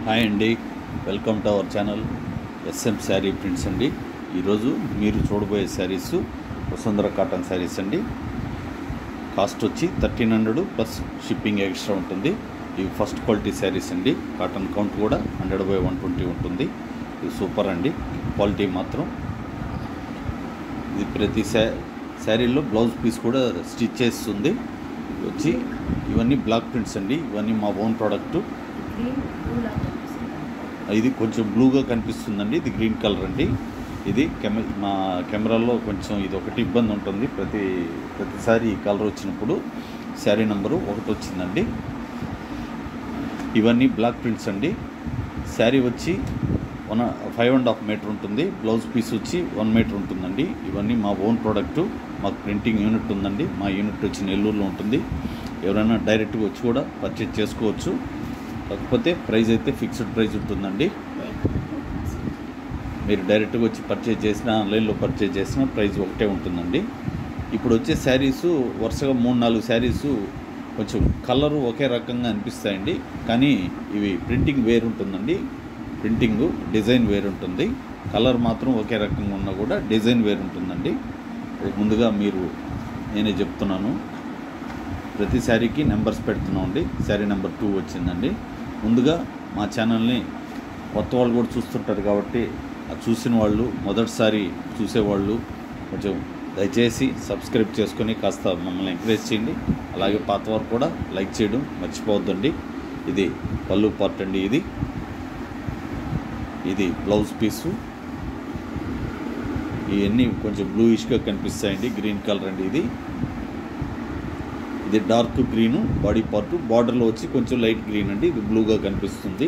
Hi అండి, welcome to our channel S M sari prints అండి. ఈరోజు మీరు చూడబోయే శారీస్ వసుంధర కాటన్ శారీస్ అండి. కాస్ట్ వచ్చి 1300 ప్లస్ షిప్పింగ్ ఎక్స్ట్రా ఉంటుంది. ఇవి ఫస్ట్ క్వాలిటీ శారీస్ అండి. కాటన్ కౌంట్ కూడా 100/120 ఉంటుంది. ఇవి సూపర్ అండి. క్వాలిటీ మాత్రం ఇది ప్రతి శారీలో బ్లౌజ్ పీస్ కూడా స్టిచ్ చేస్తుంది. వచ్చి ఇవన్నీ బ్లాక్ ప్రింట్స్ అండి. ఇవన్నీ మా ఓన్ ప్రోడక్ట్. ఇది కొంచెం బ్లూగా కనిపిస్తుందండి. ఇది గ్రీన్ కలర్ అండి. ఇది మా కెమెరాలో కొంచెం ఇది ఒకటి ఇబ్బంది ఉంటుంది. ప్రతిసారి ఈ కలర్ వచ్చినప్పుడు శారీ నెంబరు 1 వచ్చిందండి. ఇవన్నీ బ్లాక్ ప్రింట్స్ అండి. శారీ వచ్చి 5.5 మీటర్ ఉంటుంది. బ్లౌజ్ పీస్ వచ్చి 1 మీటర్ ఉంటుందండి. ఇవన్నీ మా ఓన్ ప్రోడక్టు. మాకు ప్రింటింగ్ యూనిట్ ఉందండి. మా యూనిట్ వచ్చి నెల్లూరులో ఉంటుంది. ఎవరైనా డైరెక్ట్గా వచ్చి కూడా పర్చేజ్ చేసుకోవచ్చు. కాకపోతే ప్రైస్ అయితే ఫిక్స్డ్ ప్రైస్ ఉంటుందండి. మీరు డైరెక్ట్గా వచ్చి పర్చేజ్ చేసినా ఆన్లైన్లో పర్చేజ్ చేసినా ప్రైస్ ఒకటే ఉంటుందండి. ఇప్పుడు వచ్చే శారీసు వరుసగా 3-4 శారీసు కొంచెం కలరు ఒకే రకంగా అనిపిస్తాయండి. కానీ ఇవి ప్రింటింగ్ వేరు ఉంటుందండి. ప్రింటింగు డిజైన్ వేరు ఉంటుంది. కలర్ మాత్రం ఒకే రకంగా ఉన్నా కూడా డిజైన్ వేరు ఉంటుందండి. ముందుగా నేనే చెప్తున్నాను. ప్రతి శారీకి నెంబర్స్ పెడుతున్నామండి. శారీ నెంబర్ 2 వచ్చిందండి. ముందుగా మా ఛానల్ని కొత్త వాళ్ళు కూడా చూస్తుంటారు కాబట్టి చూసిన వాళ్ళు, మొదటిసారి చూసేవాళ్ళు కొంచెం దయచేసి సబ్స్క్రైబ్ చేసుకొని కాస్త మమ్మల్ని ఎంకరేజ్ చేయండి. అలాగే పాత వారు కూడా లైక్ చేయడం మర్చిపోవద్దండి. ఇది పళ్ళు పార్ట్ అండి. ఇది బ్లౌజ్ పీసు. ఇవన్నీ కొంచెం బ్లూయిష్గా కనిపిస్తాయండి. గ్రీన్ కలర్ అండి. ఇది డార్క్ గ్రీను బాడీ పార్ట్. బార్డర్లో వచ్చి కొంచెం లైట్ గ్రీన్ అండి. ఇది బ్లూగా కనిపిస్తుంది.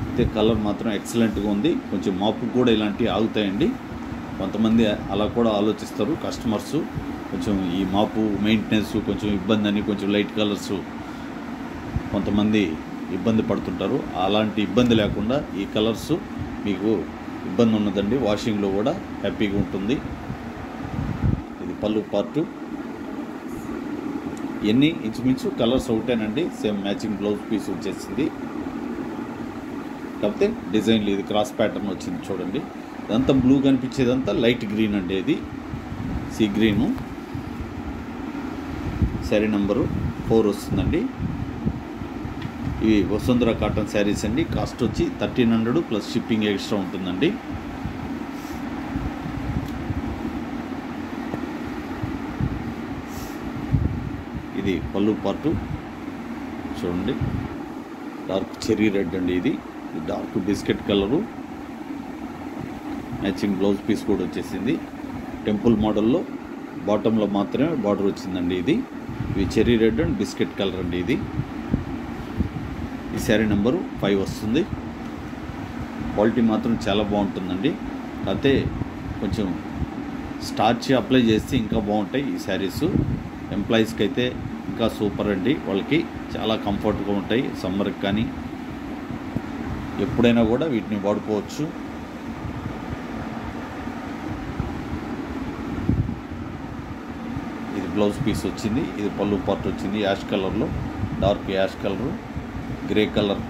అయితే కలర్ మాత్రం ఎక్సలెంట్గా ఉంది. కొంచెం మాపు కూడా ఇలాంటివి ఆగుతాయండి. కొంతమంది అలా కూడా ఆలోచిస్తారు కస్టమర్స్. కొంచెం ఈ మాపు మెయింటెనెన్స్ కొంచెం ఇబ్బంది అని కొంచెం లైట్ కలర్స్ కొంతమంది ఇబ్బంది పడుతుంటారు. అలాంటి ఇబ్బంది లేకుండా ఈ కలర్స్ మీకు ఇబ్బంది ఉన్నదండి. వాషింగ్లో కూడా హ్యాపీగా ఉంటుంది. ఇది పళ్ళు పార్టు. ఎన్ని ఇంచుమించు కలర్స్ ఒకటేనండి. సేమ్ మ్యాచింగ్ బ్లౌజ్ పీస్ వచ్చేసింది. కాకపోతే డిజైన్లు ఇది క్రాస్ ప్యాటర్న్ వచ్చింది చూడండి. ఇదంతా బ్లూ కనిపించేదంతా లైట్ గ్రీన్ అండి. ఇది సీ గ్రీను. శారీ నెంబరు 4 వస్తుందండి. ఇవి వసుంధర కాటన్ శారీస్ అండి. కాస్ట్ వచ్చి 1300 ప్లస్ షిప్పింగ్ ఎక్స్ట్రా ఉంటుందండి. ఇది పళ్ళు పార్టు చూడండి. డార్క్ చెర్రీ రెడ్ అండి. ఇది dark biscuit colour. Matching blouse piece కూడా వచ్చేసింది. టెంపుల్ మోడల్లో బాటంలో మాత్రమే బార్డర్ వచ్చిందండి. ఇవి cherry red and biscuit colour అండి. ఈ శారీ నెంబరు 5 వస్తుంది. క్వాలిటీ మాత్రం చాలా బాగుంటుందండి. అయితే కొంచెం స్టార్చ్ అప్లై చేస్తే ఇంకా బాగుంటాయి ఈ శారీస్. ఎంప్లాయీస్కి అయితే ఇంకా సూపర్ అండి. వాళ్ళకి చాలా కంఫర్ట్గా ఉంటాయి. సమ్మర్కి కానీ ఎప్పుడైనా కూడా వీటిని వాడుకోవచ్చు. ఇది బ్లౌజ్ పీస్ వచ్చింది. ఇది పళ్ళు పార్ట్ వచ్చింది. యాష్ కలర్లో, dark ash colour, grey colour.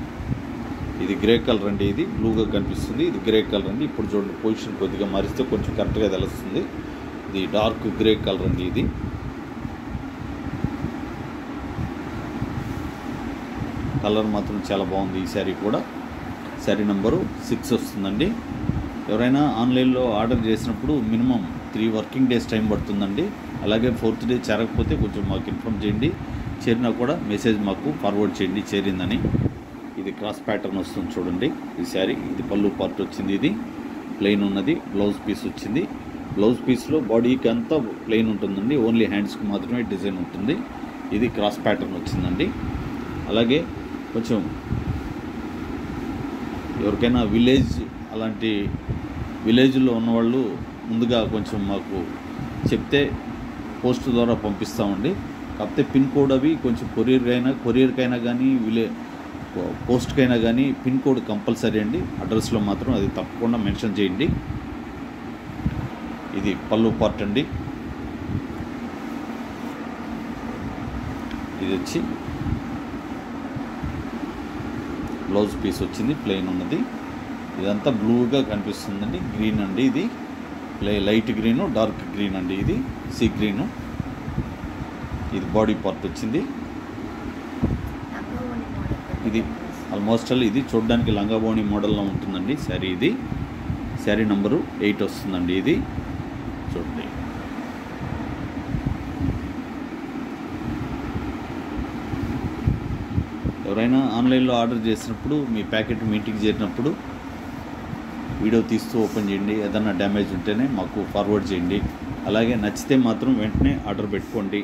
ఇది గ్రే కలర్ అండి. ఇది బ్లూగా కనిపిస్తుంది. ఇది గ్రే కలర్ అండి. ఇప్పుడు చూడండి, పొజిషన్ కొద్దిగా మారిస్తే కొంచెం కరెక్ట్గా తెలుస్తుంది. ఇది డార్క్ గ్రే కలర్ అండి. ఇది కలర్ మాత్రం చాలా బాగుంది. ఈ శారీ కూడా శారీ నెంబరు 6 వస్తుందండి. ఎవరైనా ఆన్లైన్లో ఆర్డర్ చేసినప్పుడు మినిమం 3 వర్కింగ్ డేస్ టైం పడుతుందండి. అలాగే 4th డే చేరకపోతే కొంచెం మాకు ఇన్ఫామ్ చేయండి. చేరినా కూడా మెసేజ్ మాకు ఫార్వర్డ్ చేయండి చేరిందని. ఇది క్రాస్ ప్యాటర్న్ వస్తుంది చూడండి ఈ శారీ. ఇది పళ్ళు పార్ట్ వచ్చింది. ఇది ప్లెయిన్ ఉన్నది. బ్లౌజ్ పీస్ వచ్చింది. బ్లౌజ్ పీస్లో బాడీకి అంతా ప్లెయిన్ ఉంటుందండి. ఓన్లీ హ్యాండ్స్కి మాత్రమే డిజైన్ ఉంటుంది. ఇది క్రాస్ ప్యాటర్న్ వచ్చిందండి. అలాగే కొంచెం ఎవరికైనా అలాంటి విలేజ్లో ఉన్నవాళ్ళు ముందుగా కొంచెం మాకు చెప్తే పోస్ట్ ద్వారా పంపిస్తామండి. కాకపోతే పిన్ కోడ్ అవి కొంచెం కొరియర్కైనా కానీ పోస్ట్కైనా కానీ పిన్ కోడ్ కంపల్సరీ అండి. అడ్రస్లో మాత్రం అది తప్పకుండా మెన్షన్ చేయండి. ఇది పళ్ళు పార్ట్ అండి. ఇది వచ్చి బ్లౌజ్ పీస్ వచ్చింది, ప్లెయిన్ ఉన్నది. ఇదంతా బ్లూగా కనిపిస్తుందండి, గ్రీన్ అండి. ఇది లైట్ గ్రీను, డార్క్ గ్రీన్ అండి. ఇది సీ గ్రీను. ఇది బాడీ పార్ట్ వచ్చింది. ఇది ఆల్మోస్ట్ ఇది చూడడానికి లంగాబోణి మోడల్లో ఉంటుందండి శారీ. ఇది శారీ నంబరు 8 వస్తుందండి. ఇది చూడండి. ఎవరైనా ఆన్లైన్లో ఆర్డర్ చేసినప్పుడు మీ ప్యాకెట్ మీ ఇంటికి చేరినప్పుడు వీడియో తీస్తూ ఓపెన్ చేయండి. ఏదన్నా డ్యామేజ్ ఉంటేనే మాకు ఫార్వర్డ్ చేయండి. అలాగే నచ్చితే మాత్రం వెంటనే ఆర్డర్ పెట్టుకోండి.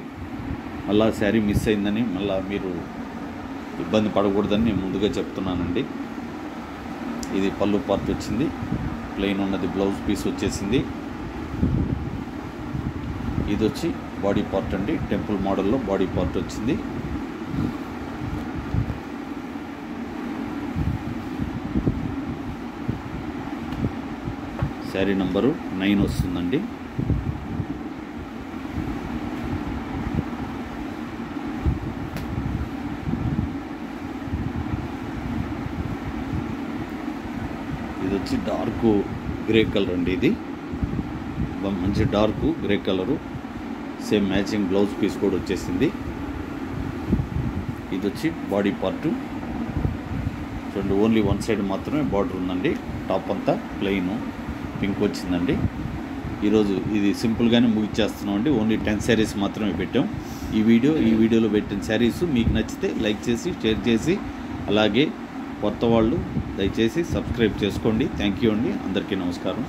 మళ్ళీ శారీ మిస్ అయిందని మళ్ళీ మీరు ఇబ్బంది పడకూడదని నేను ముందుగా చెప్తున్నానండి. ఇది పళ్ళు పార్ట్ వచ్చింది, ప్లెయిన్ ఉన్నది. బ్లౌజ్ పీస్ వచ్చేసింది. ఇది వచ్చి బాడీ పార్ట్ అండి, టెంపుల్ మోడల్లో బాడీ పార్ట్ వచ్చింది. శారీ నంబరు 9 వస్తుందండి. ఇది వచ్చి డార్క్ గ్రే కలర్ అండి. ఇది మంచి dark grey colour, same matching blouse piece కూడా వచ్చేసింది. ఇది వచ్చి బాడీ పార్టు చూడండి. ఓన్లీ వన్ సైడ్ మాత్రమే బార్డర్ ఉందండి. టాప్ అంతా ప్లెయిన్ పింక్ వచ్చిందండి. ఈరోజు ఇది సింపుల్గానే ముగిచ్చేస్తున్నాం అండి. ఓన్లీ 10 శారీస్ మాత్రమే పెట్టాం. ఈ వీడియోలో పెట్టిన శారీస్ మీకు నచ్చితే లైక్ చేసి షేర్ చేసి, అలాగే కొత్త వాళ్ళు దయచేసి సబ్స్క్రైబ్ చేసుకోండి. థ్యాంక్ యూ అండి. అందరికీ నమస్కారం.